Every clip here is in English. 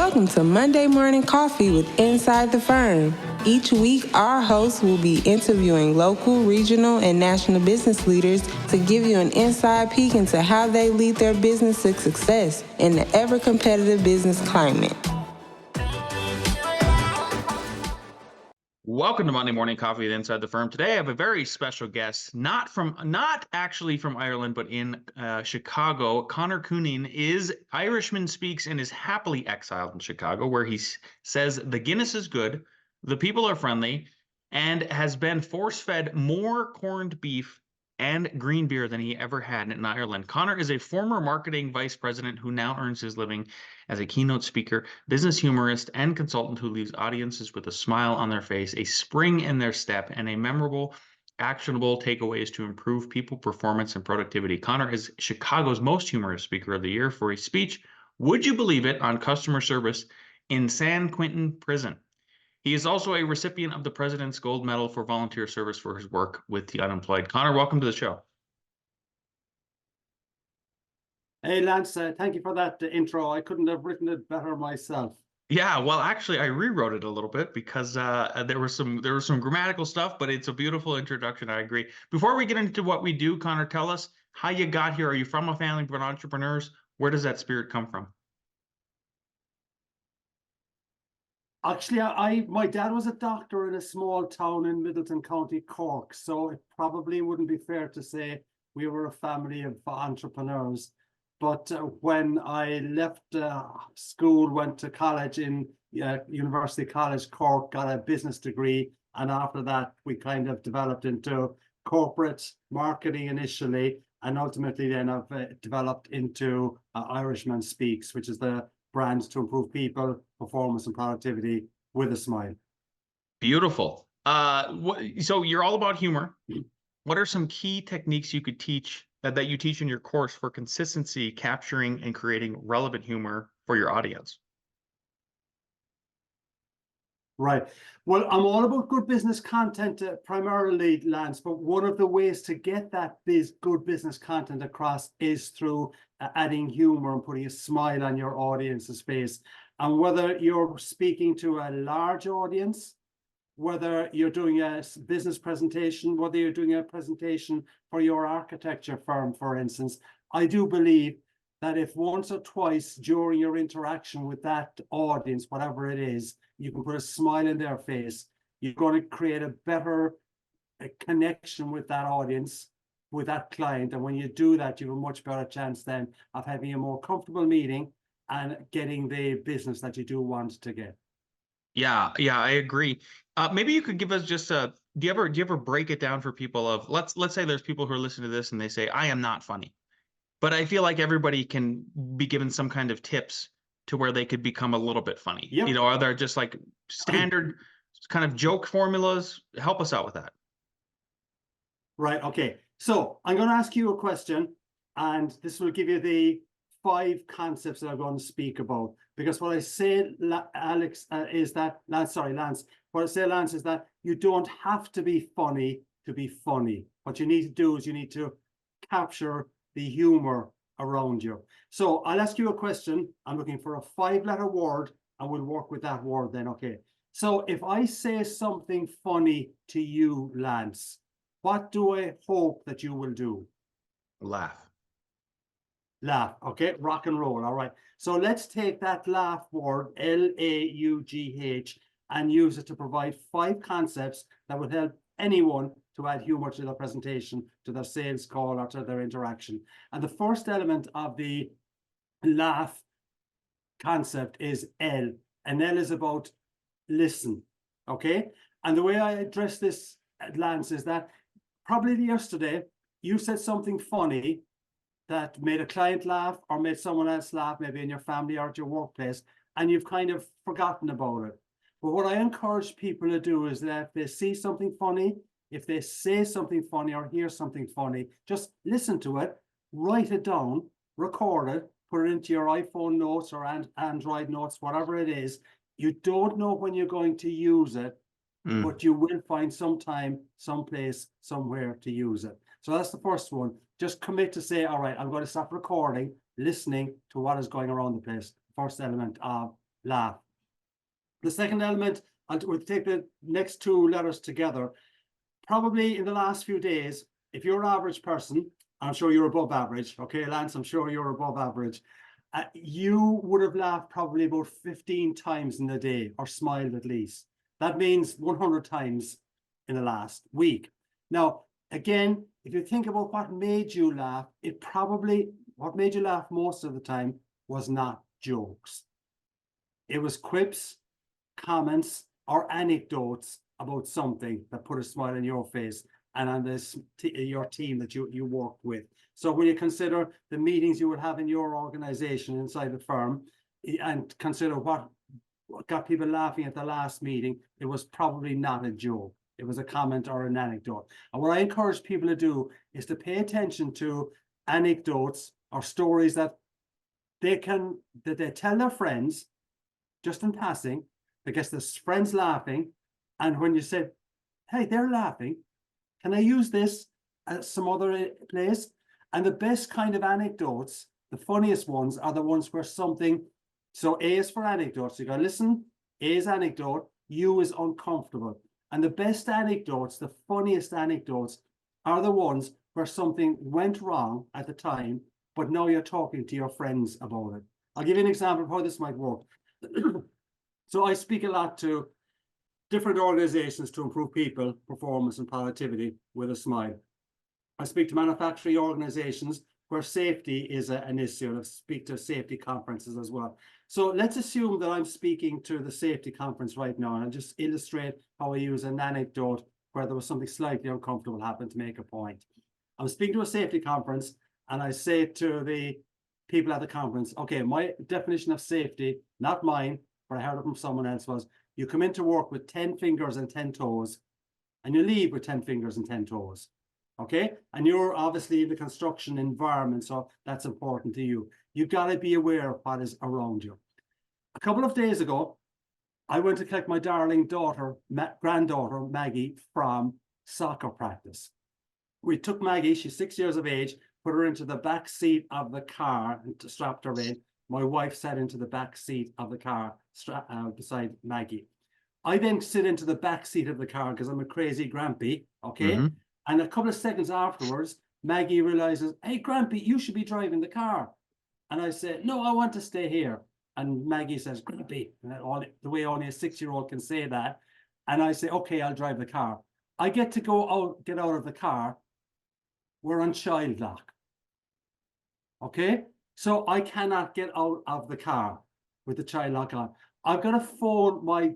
Welcome to Monday Morning Coffee with Inside the Firm. Each week, our hosts will be interviewing local, regional, and national business leaders to give you an inside peek into how they lead their business to success in the ever-competitive business climate. Welcome to Monday Morning Coffee with Inside the Firm. Today I have a very special guest, not actually from Ireland, but in Chicago. Conor Cunneen is IrishmanSpeaks and is happily exiled in Chicago, where he says the Guinness is good, the people are friendly, and has been force-fed more corned beef and green beer than he ever had in Ireland. Conor is a former marketing vice president who now earns his living as a keynote speaker, business humorist, and consultant who leaves audiences with a smile on their face, a spring in their step, and a memorable, actionable takeaways to improve people performance and productivity. Conor is Chicago's most humorous speaker of the year for a speech, would you believe it, on customer service in San Quentin Prison. He is also a recipient of the President's Gold Medal for volunteer service for his work with the unemployed. Conor, welcome to the show. Hey, Lance, thank you for that intro. I couldn't have written it better myself. Yeah, well, actually, I rewrote it a little bit because there was some grammatical stuff, but it's a beautiful introduction. I agree. Before we get into what we do, Conor, tell us how you got here. Are you from a family of entrepreneurs? Where does that spirit come from? Actually, my dad was a doctor in a small town in Middleton, County Cork, so it probably wouldn't be fair to say we were a family of entrepreneurs. But when I left school, went to college in University College Cork, got a business degree, and after that we kind of developed into corporate marketing initially, and ultimately then I've developed into IrishmanSpeaks, which is the brand to improve people, performance, and productivity with a smile. Beautiful. So you're all about humor. What are some key techniques you could teach that you teach in your course for consistency, capturing and creating relevant humor for your audience? Right. Well, I'm all about good business content primarily, Lance, but one of the ways to get that good business content across is through adding humor and putting a smile on your audience's face. And whether you're speaking to a large audience, whether you're doing a business presentation, whether you're doing a presentation for your architecture firm, for instance, I do believe that if once or twice during your interaction with that audience, whatever it is, you can put a smile in their face, you're going to create a better connection with that audience, with that client. And when you do that, you have a much better chance then of having a more comfortable meeting and getting the business that you do want to get. Yeah, I agree. Maybe you could give us just do you ever break it down for people of, let's say there's people who are listening to this and they say, I am not funny. But I feel like everybody can be given some kind of tips to where they could become a little bit funny. Yep. You know, are there just like standard kind of joke formulas? Help us out with that. Right. Okay. So I'm going to ask you a question, and this will give you the 5 concepts that I'm going to speak about. Because what I say, Lance, what I say, Lance, is that you don't have to be funny to be funny. What you need to do is you need to capture the humor around you. So I'll ask you a question. I'm looking for a 5-letter word, and we'll work with that word then. Okay. So if I say something funny to you, Lance, what do I hope that you will do? Laugh. Okay, rock and roll. All right. So let's take that laugh word, L-A-U-G-H, and use it to provide 5 concepts that would help anyone to add humor to their presentation, to their sales call, or to their interaction. And the first element of the laugh concept is L, and L is about listen. Okay. And the way I address this, Lance, is that probably yesterday you said something funny that made a client laugh or made someone else laugh, maybe in your family or at your workplace, and you've kind of forgotten about it. But what I encourage people to do is that if they see something funny, if they say something funny or hear something funny, just listen to it, write it down, record it, put it into your iPhone notes or Android notes, whatever it is. You don't know when you're going to use it, but you will find some time, someplace, somewhere to use it. So that's the first one. Just commit to say, all right, I'm going to stop recording, listening to what is going around the place. First element of laugh. The second element, we'll take the next two letters together. Probably in the last few days, if you're an average person, I'm sure you're above average. Okay, Lance, I'm sure you're above average. You would have laughed probably about 15 times in a day, or smiled at least. That means 100 times in the last week. Now, again, if you think about what made you laugh, what made you laugh most of the time was not jokes. It was quips, comments, or anecdotes about something that put a smile on your face and on your team that you worked with. So when you consider the meetings you would have in your organization inside the firm, and consider what got people laughing at the last meeting, it was probably not a joke. It was a comment or an anecdote. And what I encourage people to do is to pay attention to anecdotes or stories that they tell their friends just in passing, that gets the friends laughing. And when you say, hey, they're laughing, can I use this at some other place? And the best kind of anecdotes, the funniest ones, are the ones where something, so A is for anecdotes. You go, listen, A is anecdote, U is uncomfortable. And the best anecdotes, the funniest anecdotes, are the ones where something went wrong at the time, but now you're talking to your friends about it. I'll give you an example of how this might work. So I speak a lot to different organizations to improve people, performance, and productivity with a smile. I speak to manufacturing organizations where safety is an issue, and I speak to safety conferences as well. So let's assume that I'm speaking to the safety conference right now, and I'll just illustrate how I use an anecdote where there was something slightly uncomfortable happen to make a point. I'm speaking to a safety conference, and I say to the people at the conference, okay, my definition of safety, not mine, but I heard it from someone else, was you come into work with 10 fingers and 10 toes, and you leave with 10 fingers and 10 toes. Okay, and you're obviously in the construction environment, so that's important to you. You've got to be aware of what is around you. A couple of days ago, I went to collect my darling granddaughter, Maggie, from soccer practice. We took Maggie, she's 6 years of age, put her into the back seat of the car and strapped her in. My wife sat into the back seat of the car beside Maggie. I then sit into the back seat of the car because I'm a crazy grampy, okay? Mm-hmm. And a couple of seconds afterwards, Maggie realizes, hey, Grampy, you should be driving the car. And I said, no, I want to stay here. And Maggie says, Grampy, the way only a 6-year-old can say that. And I say, okay, I'll drive the car. I get to get out of the car. We're on child lock. Okay? So I cannot get out of the car with the child lock on. I've got to phone my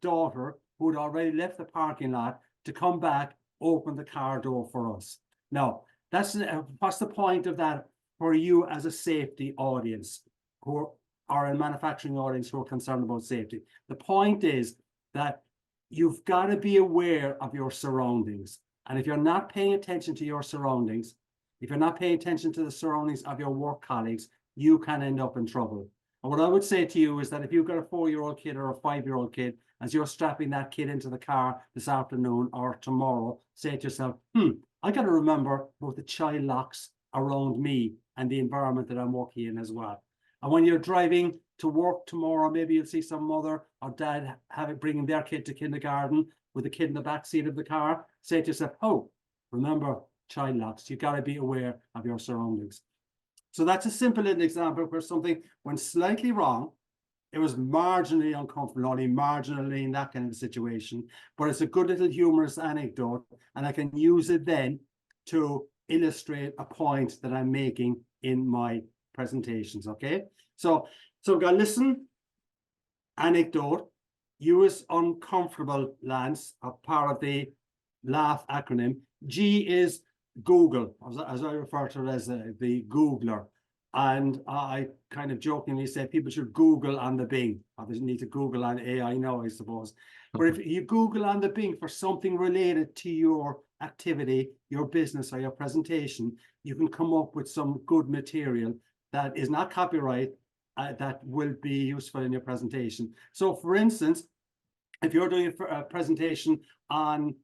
daughter, who had already left the parking lot, to come back, open the car door for us. Now, what's the point of that for you as a safety audience who are a manufacturing audience who are concerned about safety? The point is that you've got to be aware of your surroundings. And if you're not paying attention to your surroundings, if you're not paying attention to the surroundings of your work colleagues, you can end up in trouble. And what I would say to you is that if you've got a 4-year-old kid or a 5-year-old kid, as you're strapping that kid into the car this afternoon or tomorrow, say to yourself, I got to remember about the child locks around me and the environment that I'm working in as well. And when you're driving to work tomorrow, maybe you'll see some mother or dad bringing their kid to kindergarten with the kid in the back seat of the car. Say to yourself, oh, remember child locks. You've got to be aware of your surroundings. So that's a simple little example where something went slightly wrong. It was marginally uncomfortable, only marginally in that kind of a situation, but it's a good little humorous anecdote, and I can use it then to illustrate a point that I'm making in my presentations, okay? So we've got listen, anecdote, use uncomfortable, Lance, a part of the LAUGH acronym. G is Google, as I refer to it as the Googler. And I kind of jokingly say people should Google on the Bing. Obviously, need to Google on AI now, I suppose. But if you Google on the Bing for something related to your activity, your business, or your presentation, you can come up with some good material that is not copyright, that will be useful in your presentation. So, for instance, if you're doing a presentation on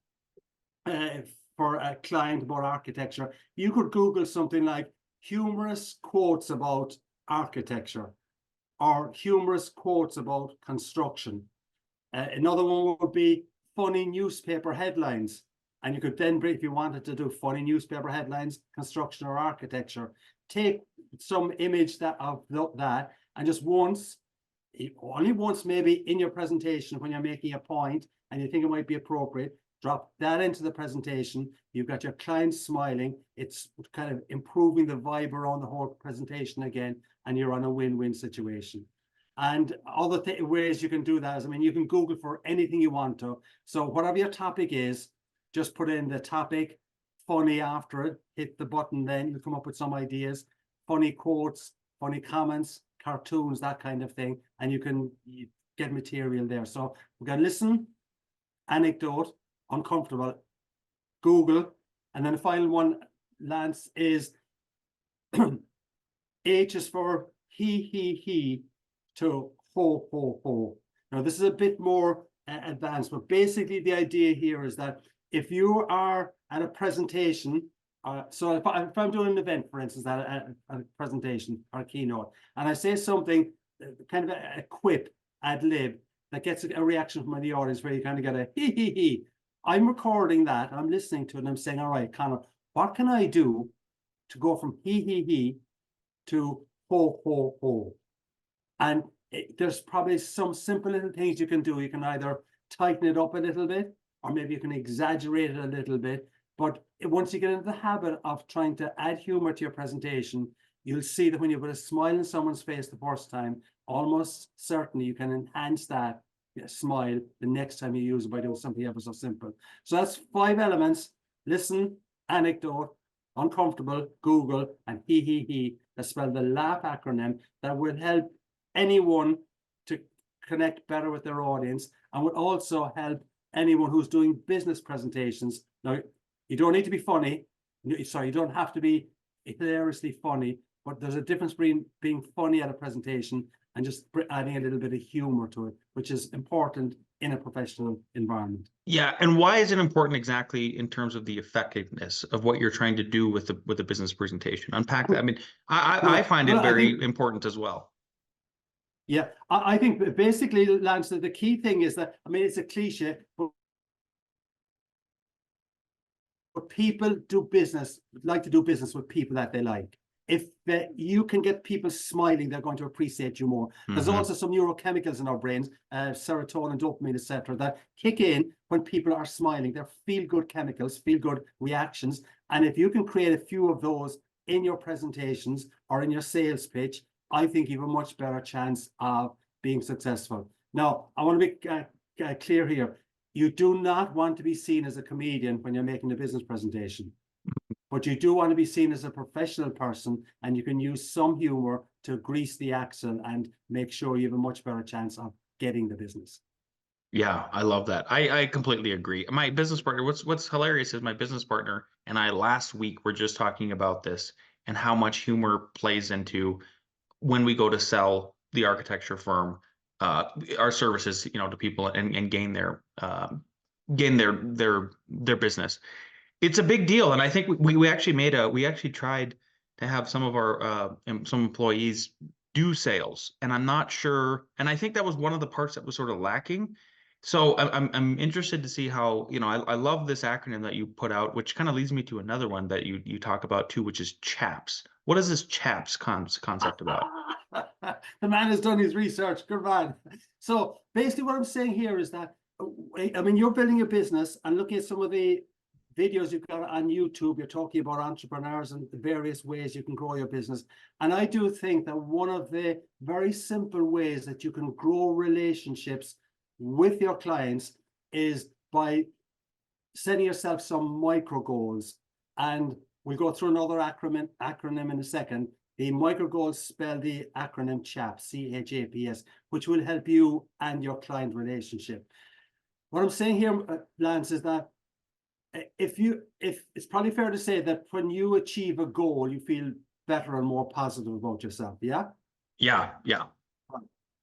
for a client about architecture, you could Google something like humorous quotes about architecture. or humorous quotes about construction. Another one would be funny newspaper headlines. And you could then bring, if you wanted to do funny newspaper headlines, construction or architecture, take some image of that and just once, only once maybe in your presentation when you're making a point and you think it might be appropriate, drop that into the presentation. You've got your client smiling. It's kind of improving the vibe around the whole presentation again, and you're on a win-win situation. And other ways you can do that is, I mean, you can Google for anything you want to. So whatever your topic is, just put in the topic, funny after it, hit the button, then you'll come up with some ideas, funny quotes, funny comments, cartoons, that kind of thing, and you get material there. So we've got listen, anecdote, uncomfortable, Google, and then the final one, Lance, is H is for he to ho, ho, ho. Now, this is a bit more advanced, but basically the idea here is that if you are at a presentation, so if I'm doing an event, for instance, at a presentation or a keynote, and I say something, kind of a quip, ad lib, that gets a reaction from the audience where you kind of get a he. I'm recording that, I'm listening to it, and I'm saying, all right, Conor, what can I do to go from he to ho, ho, ho? And there's probably some simple little things you can do. You can either tighten it up a little bit, or maybe you can exaggerate it a little bit. But once you get into the habit of trying to add humor to your presentation, you'll see that when you put a smile in someone's face the first time, almost certainly you can enhance that smile the next time you use it by doing something ever so simple. So that's 5 elements: listen, anecdote, uncomfortable, Google, and he. That's spelled the LAUGH acronym that will help anyone to connect better with their audience, and would also help anyone who's doing business presentations. Now, you don't need to be funny. Sorry, you don't have to be hilariously funny, but there's a difference between being funny at a presentation and just adding a little bit of humor to it, which is important in a professional environment. Yeah, and why is it important exactly in terms of the effectiveness of what you're trying to do with the business presentation? Unpack that. I mean, I find it very important as well. Yeah, I think basically, Lance, the key thing is that, I mean, it's a cliche, but people like to do business with people that they like. If you can get people smiling, they're going to appreciate you more. There's also some neurochemicals in our brains, serotonin, dopamine, etc., that kick in when people are smiling. They're feel-good chemicals, feel-good reactions. And if you can create a few of those in your presentations or in your sales pitch, I think you have a much better chance of being successful. Now, I want to be clear here. You do not want to be seen as a comedian when you're making a business presentation, but you do want to be seen as a professional person, and you can use some humor to grease the axle and make sure you have a much better chance of getting the business. Yeah, I love that. I completely agree. My business partner, what's hilarious is my business partner and I last week were just talking about this and how much humor plays into when we go to sell the architecture firm our services, to people and gain their business. It's a big deal, and I think we actually tried to have some of our some employees do sales, and I'm not sure, and I think that was one of the parts that was sort of lacking. So I'm interested to see how, I love this acronym that you put out, which kind of leads me to another one that you talk about too, which is CHAPS. What is this CHAPS concept about? The man has done his research. Good man. So basically what I'm saying here is that, I mean, you're building a business and looking at some of the videos you've got on YouTube, you're talking about entrepreneurs and the various ways you can grow your business. And I do think that one of the very simple ways that you can grow relationships with your clients is by setting yourself some micro goals. And we'll go through another acronym in a second. The micro goals spell the acronym CHAPS, CHAPS, which will help you and your client relationship. What I'm saying here, Lance, is that if it's probably fair to say that when you achieve a goal, you feel better and more positive about yourself. Yeah.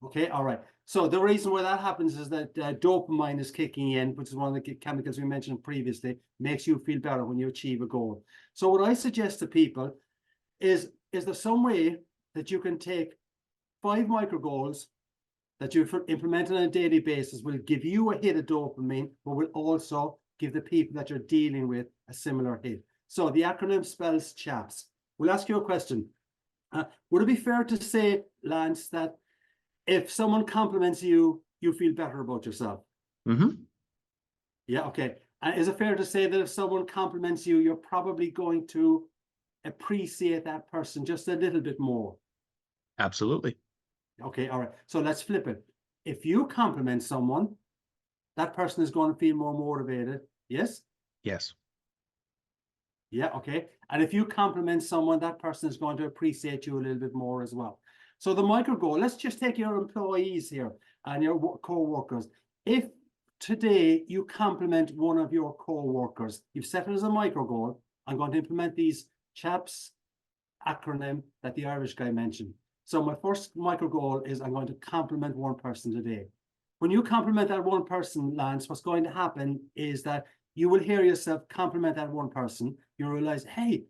Okay. All right. So the reason why that happens is that dopamine is kicking in, which is one of the chemicals we mentioned previously, makes you feel better when you achieve a goal. So what I suggest to people is there some way that you can take 5 micro goals that you implement on a daily basis will give you a hit of dopamine, but will also give the people that you're dealing with a similar hit. So the acronym spells CHAPS. We'll ask you a question. Would it be fair to say, Lance, that if someone compliments you, you feel better about yourself? Mm-hmm. Yeah, okay. And is it fair to say that if someone compliments you, you're probably going to appreciate that person just a little bit more? Absolutely. Okay, all right. So let's flip it. If you compliment someone, that person is going to feel more motivated. Yes? Yes. Yeah, okay. And if you compliment someone, that person is going to appreciate you a little bit more as well. So the micro goal, let's just take your employees here and your co-workers. If today you compliment one of your co-workers, you've set it as a micro goal, I'm going to implement these CHAPS acronym that the Irish guy mentioned. So my first micro goal is I'm going to compliment one person today. When you compliment that one person, Lance, what's going to happen is that you will hear yourself compliment that one person. You'll realize, hey,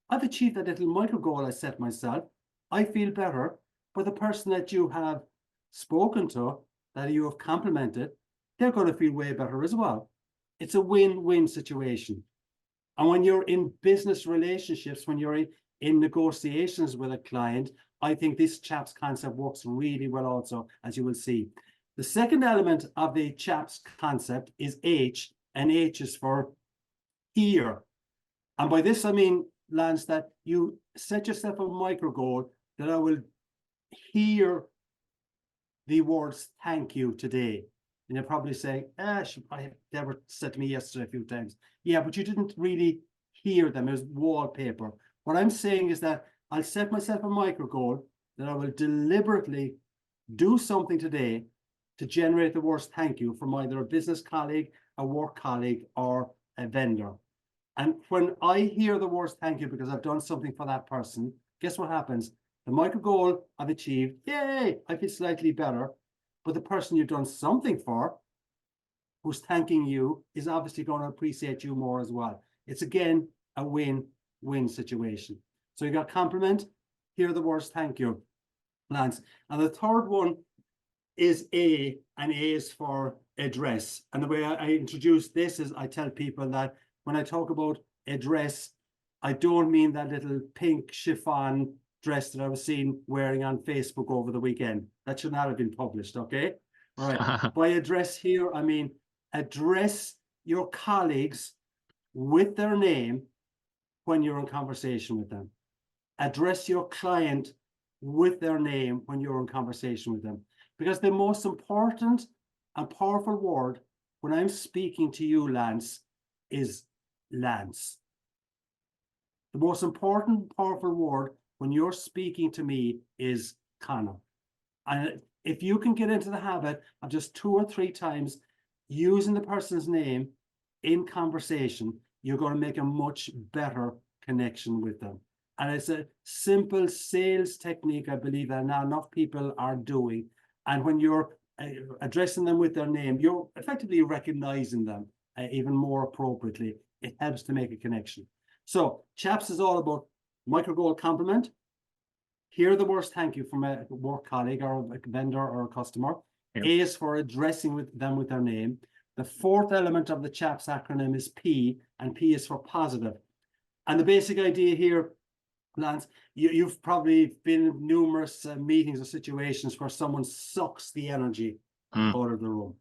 I've achieved that little micro goal I set myself. I feel better. But the person that you have spoken to, that you have complimented, they're going to feel way better as well. It's a win-win situation. And when you're in business relationships, when you're in negotiations with a client, I think this CHAPS concept works really well also, as you will see. The second element of the CHAPS concept is H, and H is for hear. And by this, I mean, Lance, that you set yourself a micro goal that I will hear the words thank you today. And you're probably saying, they were said to me yesterday a few times. Yeah, but you didn't really hear them. It was wallpaper. What I'm saying is that I'll set myself a micro goal that I will deliberately do something today to generate the words thank you from either a business colleague, a work colleague, or a vendor. And when I hear the words thank you because I've done something for that person, guess what happens? The micro goal I've achieved, yay, I feel slightly better. But the person you've done something for, who's thanking you, is obviously going to appreciate you more as well. It's again a win-win situation. So you got compliment, hear the words thank you, Lance. And the third one is A, and A is for address. And the way I introduce this is I tell people that when I talk about address, I don't mean that little pink chiffon dress that I was seen wearing on Facebook over the weekend. That should not have been published, okay? All right. By address here, I mean address your colleagues with their name when you're in conversation with them. Address your client with their name when you're in conversation with them. Because the most important and powerful word when I'm speaking to you, Lance, is Lance. The most important, powerful word when you're speaking to me is Conor. And if you can get into the habit of just 2 or 3 times using the person's name in conversation, you're going to make a much better connection with them. And it's a simple sales technique, I believe, that not enough people are doing. And when you're addressing them with their name, you're effectively recognizing them even more appropriately. It helps to make a connection. So CHAPS is all about micro goal compliment. Hear the words thank you from a work colleague or a vendor or a customer. Yep. A is for addressing them with their name. The fourth element of the CHAPS acronym is P, and P is for positive. And the basic idea here, Lance, you've probably been in numerous meetings or situations where someone sucks the energy out of the room.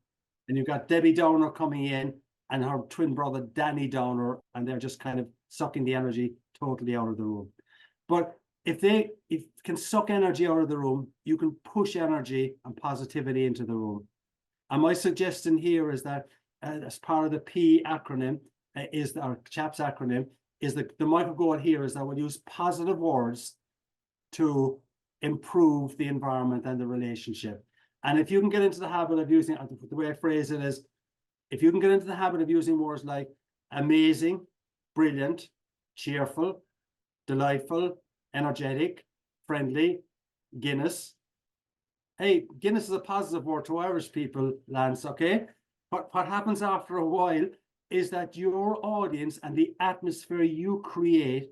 And you've got Debbie Downer coming in and her twin brother, Danny Downer, and they're just kind of sucking the energy totally out of the room. But if you can suck energy out of the room, you can push energy and positivity into the room. And my suggestion here is that as part of the P acronym, is our CHAPS acronym, is the micro goal here is that we'll use positive words to improve the environment and the relationship. And if you can get into the habit of using, the way I phrase it is, if you can get into the habit of using words like amazing, brilliant, cheerful, delightful, energetic, friendly, Guinness. Hey, Guinness is a positive word to Irish people, Lance, okay? But what happens after a while is that your audience and the atmosphere you create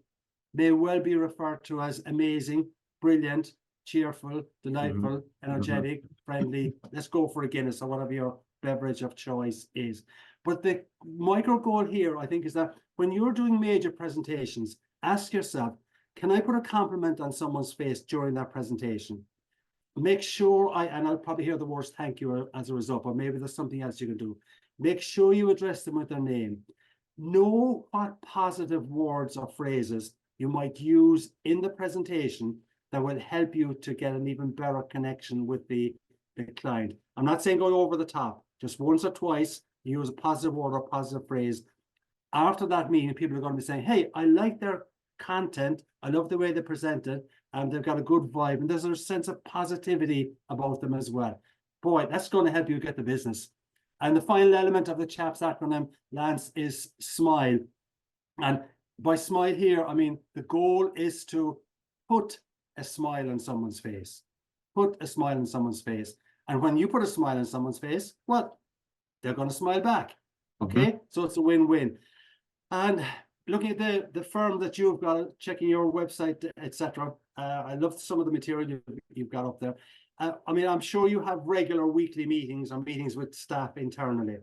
may well be referred to as amazing, brilliant, cheerful, delightful, energetic, friendly. Let's go for a Guinness or whatever your beverage of choice is. But the micro goal here, I think, is that when you're doing major presentations, ask yourself, can I put a compliment on someone's face during that presentation? Make sure and I'll probably hear the words thank you as a result, but maybe there's something else you can do. Make sure you address them with their name. Know what positive words or phrases you might use in the presentation that will help you to get an even better connection with the client. I'm not saying going over the top, just once or twice, use a positive word or positive phrase. After that meeting, people are going to be saying, hey, I like their content. I love the way they present it. And they've got a good vibe. And there's a sense of positivity about them as well. Boy, that's going to help you get the business. And the final element of the CHAPS acronym, Lance, is SMILE. And by SMILE here, I mean, the goal is to put a smile on someone's face. Put a smile on someone's face. And when you put a smile on someone's face, well, they're going to smile back. Okay? So it's a win-win. And looking at the firm that you've got, checking your website, etc. I love some of the material you've got up there. I mean, I'm sure you have regular weekly meetings or meetings with staff internally.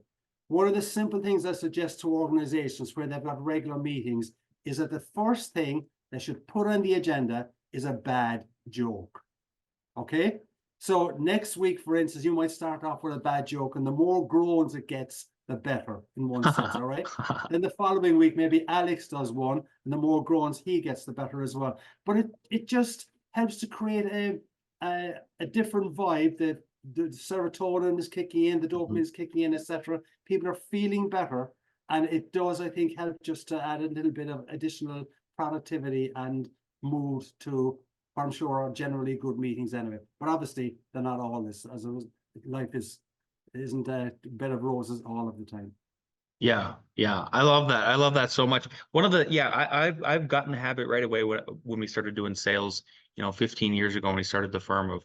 One of the simple things I suggest to organizations where they've got regular meetings is that the first thing they should put on the agenda is a bad joke. Okay? So next week, for instance, you might start off with a bad joke, and the more groans it gets, the better in one sense, all right? Then the following week, maybe Alex does one, and the more groans he gets, the better as well. But it just helps to create a different vibe. That the serotonin is kicking in, the dopamine is kicking in, etc. People are feeling better, and it does, I think, help just to add a little bit of additional productivity and mood to, I'm sure, are generally good meetings anyway. But obviously, they're not all this. As it was, life isn't a bed of roses all of the time. Yeah, I love that. I love that so much. One of the I've gotten the habit right away when we started doing sales, 15 years ago when we started the firm, of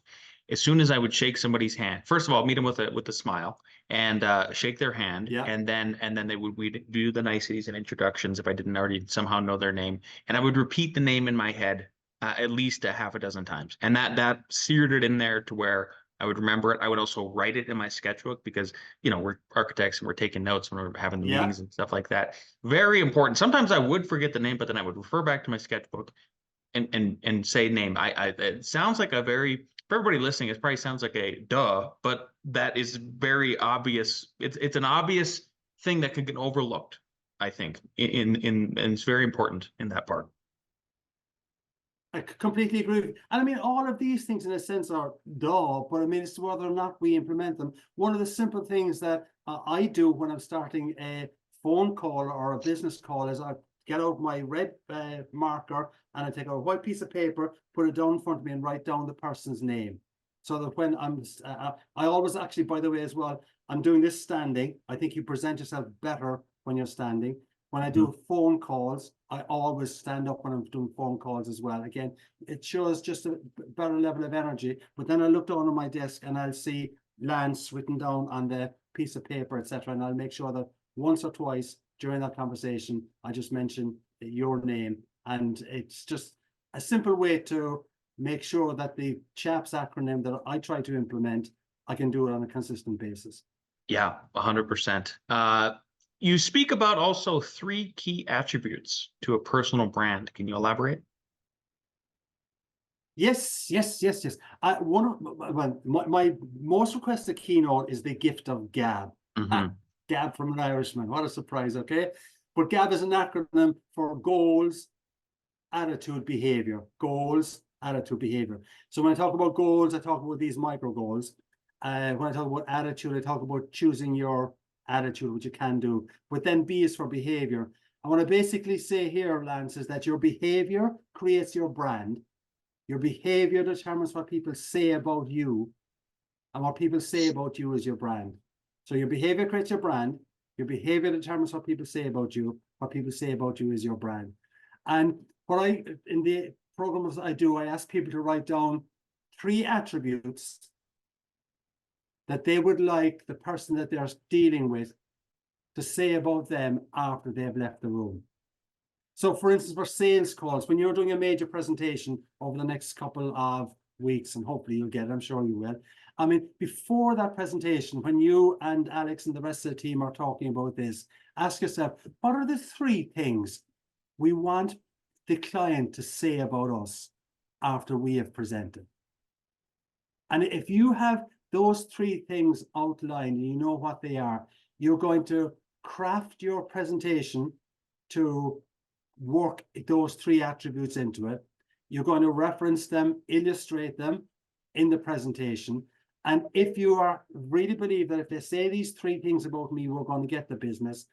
as soon as I would shake somebody's hand, first of all, meet them with a smile and shake their hand, and then we'd do the niceties and introductions if I didn't already somehow know their name, and I would repeat the name in my head at least a half a dozen times, and that seared it in there to where I would remember it. I would also write it in my sketchbook because, we're architects and we're taking notes when we're having the meetings and stuff like that. Very important. Sometimes I would forget the name, but then I would refer back to my sketchbook and say name. It sounds like for everybody listening, it probably sounds like a duh, but that is very obvious. It's an obvious thing that could get overlooked, I think, and it's very important in that part. I completely agree. And I mean, all of these things in a sense are duh, but I mean, it's whether or not we implement them. One of the simple things that I do when I'm starting a phone call or a business call is I get out my red marker and I take a white piece of paper, put it down in front of me and write down the person's name. So that when I always actually, by the way, as well, I'm doing this standing. I think you present yourself better when you're standing. When I do phone calls, I always stand up when I'm doing phone calls as well. Again, it shows just a better level of energy. But then I look down on my desk and I'll see Lance written down on the piece of paper, etc. And I'll make sure that once or twice during that conversation, I just mention your name. And it's just a simple way to make sure that the CHAPS acronym that I try to implement, I can do it on a consistent basis. Yeah, 100%. You speak about also 3 key attributes to a personal brand. Can you elaborate? Yes. My most requested keynote is the gift of gab. Gab from an Irishman. What a surprise, okay? But gab is an acronym for goals, attitude, behavior. Goals, attitude, behavior. So when I talk about goals, I talk about these micro goals. When I talk about attitude, I talk about choosing your attitude, which you can do. But then B is for behavior. I want to basically say here, Lance, is that your behavior creates your brand. Your behavior determines what people say about you, and what people say about you is your brand. So your behavior creates your brand. Your behavior determines what people say about you. What people say about you is your brand. And in the programs I do, I ask people to write down 3 attributes that they would like the person that they're dealing with to say about them after they've left the room. So for instance, for sales calls, when you're doing a major presentation over the next couple of weeks, and hopefully you'll get it. I'm sure you will. I mean, before that presentation, when you and Alex and the rest of the team are talking about this, ask yourself, what are the 3 things we want the client to say about us after we have presented? And if you have those 3 things outlined and you know what they are, you're going to craft your presentation to work those 3 attributes into it. You're going to reference them, illustrate them in the presentation. And if you are really believe that if they say these 3 things about me, we're going to get the business,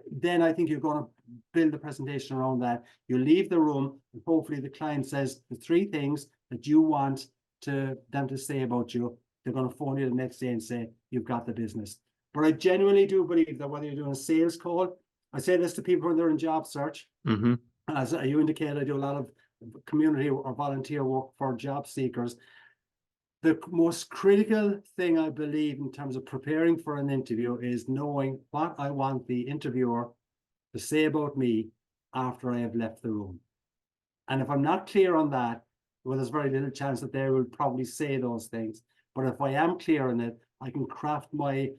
then I think you're going to build the presentation around that. You leave the room, and hopefully the client says the 3 things that you want them to say about you. They're going to phone you the next day and say, you've got the business. But I genuinely do believe that whether you're doing a sales call, I say this to people when they're in job search. As you indicated, I do a lot of community or volunteer work for job seekers. The most critical thing I believe in terms of preparing for an interview is knowing what I want the interviewer to say about me after I have left the room. And if I'm not clear on that, well, there's very little chance that they will probably say those things. But if I am clear on it, I can craft my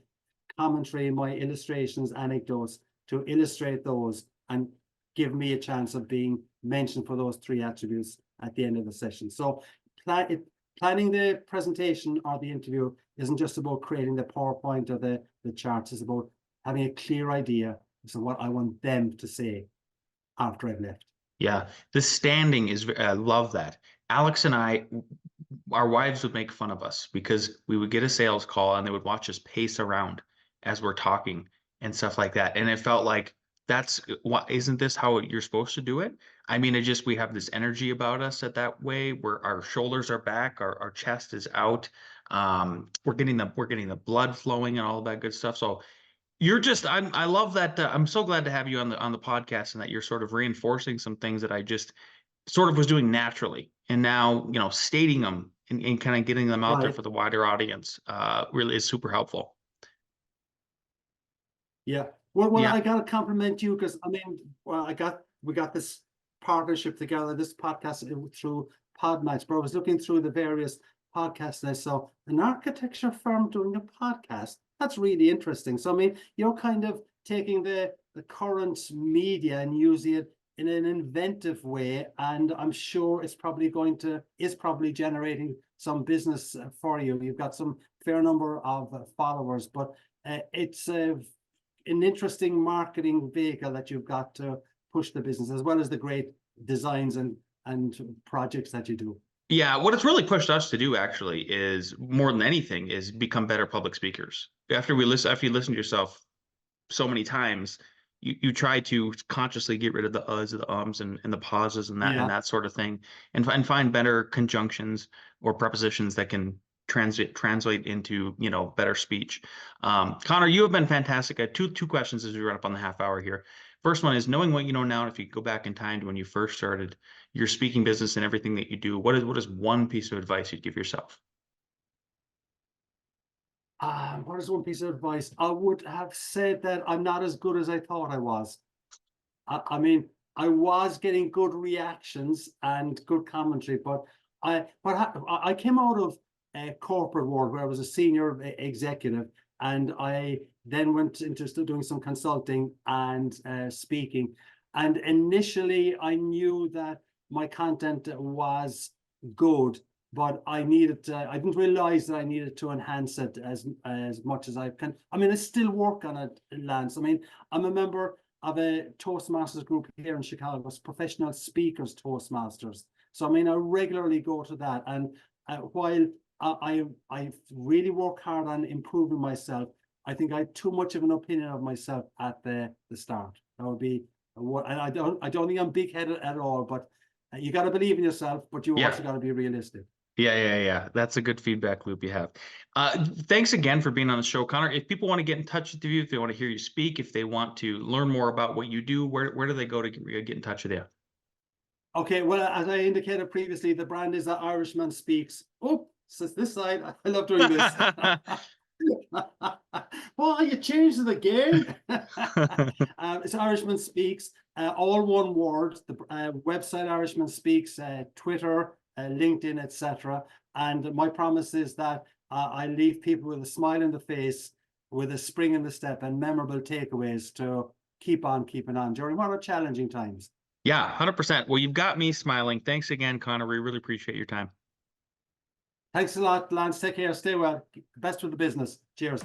commentary, my illustrations, anecdotes to illustrate those and give me a chance of being mentioned for those 3 attributes at the end of the session. So planning the presentation or the interview isn't just about creating the PowerPoint or the charts. It's about having a clear idea as to what I want them to say after I've left. Yeah, the standing is, I love that. Alex and I, our wives would make fun of us because we would get a sales call and they would watch us pace around as we're talking and stuff like that. And it felt like, isn't this how you're supposed to do it? I mean, we have this energy about us that way where our shoulders are back, our chest is out. We're getting the blood flowing and all that good stuff. So I love that. I'm so glad to have you on the podcast, and that you're sort of reinforcing some things that I just sort of was doing naturally. And now, stating them and kind of getting them out there for the wider audience really is super helpful. Yeah. Well, I got to compliment you because we got this partnership together, this podcast through Podmatch, but I was looking through the various podcasts and I saw an architecture firm doing a podcast. That's really interesting. So, I mean, you're kind of taking the current media and using it in an inventive way, and I'm sure is probably generating some business for you. You've got some fair number of followers, but it's an interesting marketing vehicle that you've got to push the business, as well as the great designs and projects that you do. Yeah, what it's really pushed us to do actually is, more than anything, is become better public speakers. After you listen to yourself so many times, you try to consciously get rid of the uhs, the ums, and the pauses and that sort of thing, and find better conjunctions or prepositions that can translate into better speech. Conor, you have been fantastic. I have two questions as we run up on the half hour here. First one is, knowing what you know now, if you go back in time to when you first started your speaking business and everything that you do, what is one piece of advice you'd give yourself? What is one piece of advice? I would have said that I'm not as good as I thought I was. I mean, I was getting good reactions and good commentary, but I came out of a corporate world where I was a senior executive, and I then went into doing some consulting and speaking. And initially, I knew that my content was good, but I didn't realize that I needed to enhance it as much as I can. I mean, I still work on it, Lance. I mean, I'm a member of a Toastmasters group here in Chicago, it's Professional Speakers Toastmasters. So, I mean, I regularly go to that. And while I really work hard on improving myself, I think I had too much of an opinion of myself at the start. That would be what I don't think I'm big-headed at all, but you got to believe in yourself, but you also got to be realistic. Yeah. That's a good feedback loop you have. Thanks again for being on the show, Conor. If people want to get in touch with you, if they want to hear you speak, if they want to learn more about what you do, where do they go to get in touch with you? Okay, well, as I indicated previously, the brand is IrishmanSpeaks. Oh, so this side, I love doing this. Well, you changed it again. It's IrishmanSpeaks, all one word. The website IrishmanSpeaks, Twitter, LinkedIn, etc. And my promise is that I leave people with a smile in the face, with a spring in the step, and memorable takeaways to keep on keeping on during what are challenging times. Yeah, 100%. Well, you've got me smiling. Thanks again, Conor. We really appreciate your time. Thanks a lot, Lance. Take care. Stay well. Best with the business. Cheers.